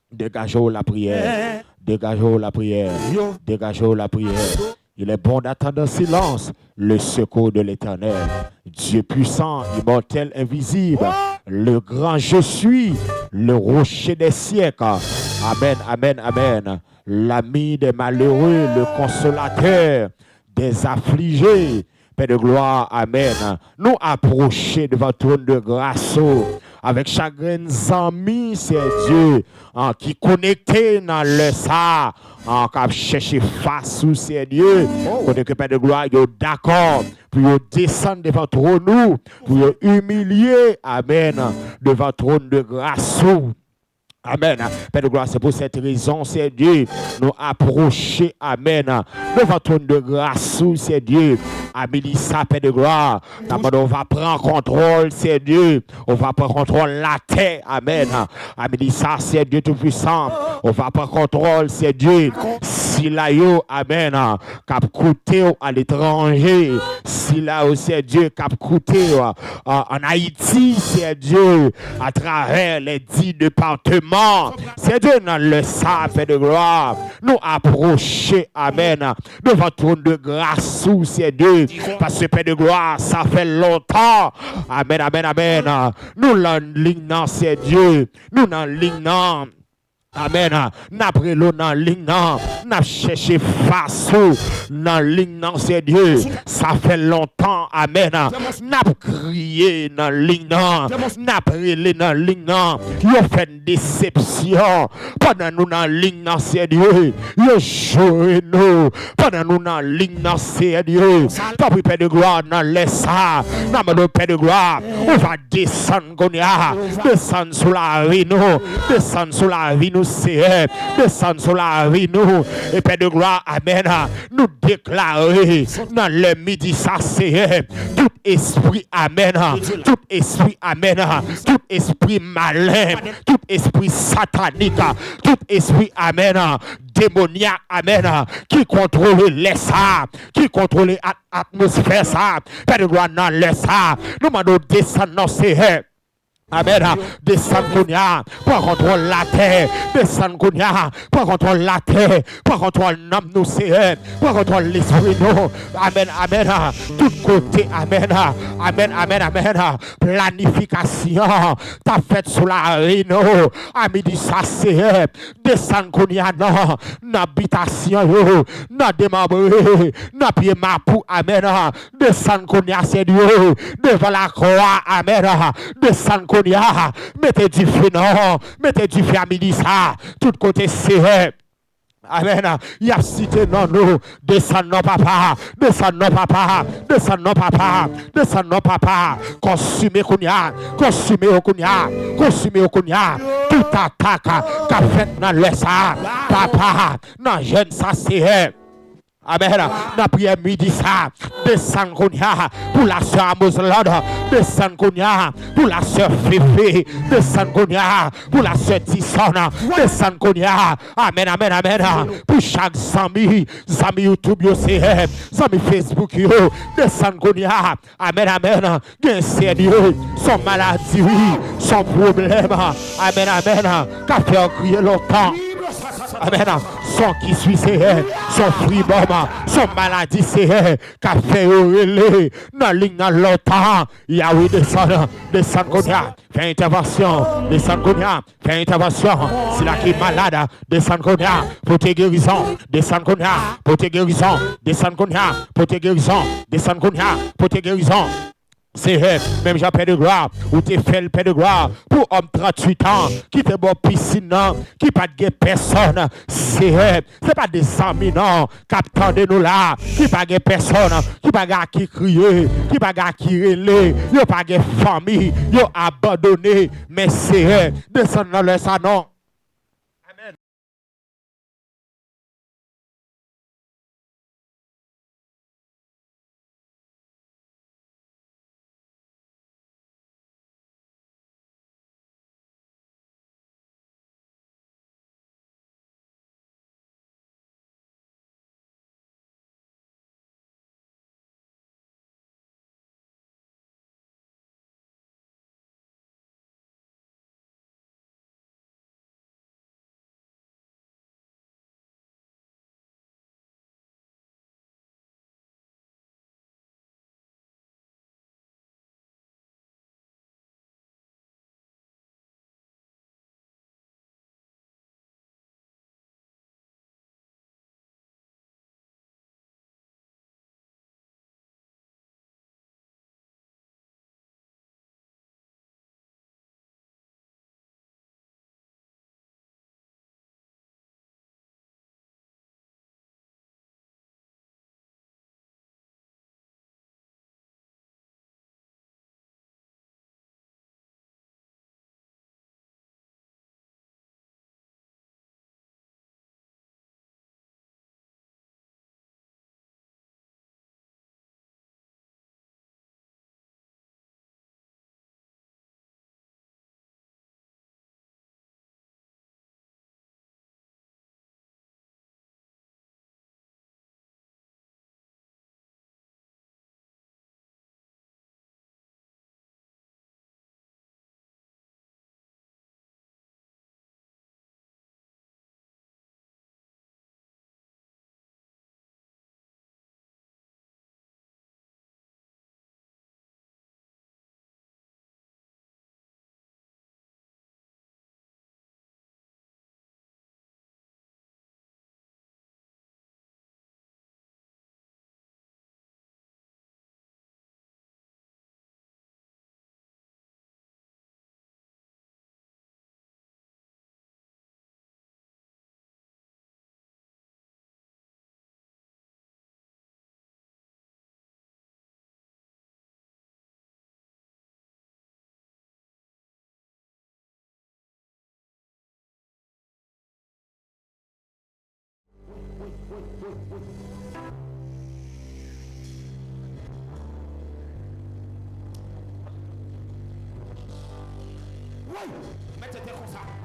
S2: Dégagez la prière. Dégagez la prière. Dégagez la prière. Il est bon d'attendre en silence le secours de l'Éternel. Dieu puissant, immortel, invisible, le grand je suis, le rocher des siècles. Amen, amen, amen. L'ami des malheureux, le consolateur des affligés. Père de gloire, amen. Nous approcher devant le trône de grâce avec chagrin amis, c'est Dieu qui connecté dans le ça, qui cherche face sous c'est Dieu. Côté que Père de gloire, il est d'accord pour descendre devant le trône, pour humilier, amen, devant le trône de grâce. Amen. Père de gloire, c'est pour cette raison, c'est Dieu, nous approcher, amen, devant ton de grâce, c'est Dieu. Amélissa, Père de gloire, on va prendre contrôle, c'est Dieu. On va prendre contrôle de la terre, amen. Amélissa, c'est Dieu tout-puissant. On va prendre contrôle, c'est Dieu. Si là, amen, cap coûté à l'étranger, si là, c'est Dieu, cap coûté en Haïti, c'est Dieu, à travers les 10 départements. C'est Dieu dans le sang, Père de gloire. Nous approcher, amen, devant ton de grâce, c'est Dieu. Parce que Père de gloire, ça fait longtemps. Amen, amen, amen. Nous l'enlignons, c'est Dieu. Nous l'enlignons. Amen. N'après l'eau dans ligne, n'a cherché face dans ligne, c'est Dieu. Ça fait longtemps. Amen. N'a crié dans ligne, n'a prié dans ligne. Il a fait une déception. Pendant nous dans ligne, c'est Dieu. Il a joué nous. Pendant nous dans ligne, c'est Dieu. Pas pour Père de gloire dans l'essa. N'a pas Père de gloire. On va descendre, descendre sous la vie, nous. Descendre sous la vie, nous. C'est descendre sur la vie nous et Père de gloire amen nous déclarer dans le midi ça c'est tout esprit amen tout esprit malin tout esprit satanique tout esprit amen démoniaque amen qui contrôle l'essa qui contrôle l'atmosphère ça Père de gloire dans l'essa nous demandons descendre dans c'est amen. Descendre Kounia, pour contrôler la terre. Descendre Kounia, pour contrôler la terre. Pour contrôler l'homme nous c'est. Pour contrôler l'esprit nous. Amen, amen. Tout côté, amen. Amen, amen, amen. Planification. T'as fait sous la rue nous. À midi ça c'est. Descendre Kounia dans l'habitation. Dans démembré. Dans pied ma pour, amen. Descendre Kounia c'est Dieu. Devant la croix, amen. Descendre mettez du feu, non, mettez du feu à midi, ça, tout côté c'est. Amen. Il y a cité non nous, descend non papa, descend non papa, descend non papa, descend non papa, consumez Kounia, consumez au Kounia, consumez au Kounia, tout attaque qu'a fait dans le ça, papa, non jeune ça c'est. Amen. N'a prière midi ça. Descend Kounia pour la sœur Moslade. Descend Kounia pour la sœur Fifi. Descend Kounia pour la sœur Tissona. Descend Kounia. Amen, amen, amen. Pour chaque Zami YouTube, yo c'est Zami Facebook, yo. Descend Kounia. Amen, amen. Gen sérieux, son maladie, oui, son problème. Amen, amen. Qu'a fait crier longtemps. Amen. Son qui suit c'est son fribom, son maladie c'est qu'a fait relais dans ligne dans longtemps. Yahweh descend Konya, fait intervention, descend Konya, fait intervention. C'est là qui est malade, descend Konya, pour tes guérisons, descend Konya, pour tes guérisons, descend Konya, pour tes guérisons, descend Konya, pour tes guérisons. C'est même Jean Père de gloire, ou t'es fait le Père de gloire pour homme 38 ans qui te bon piscine, qui pas de personne. C'est pas des amis, non, captant de nous là, qui pas de personne, qui pas qui crier, qui pas qui relais, yo pas de famille, yo abandonné, mais c'est descendre dans le salon. Amen.
S1: Oui, mettez-toi comme ça.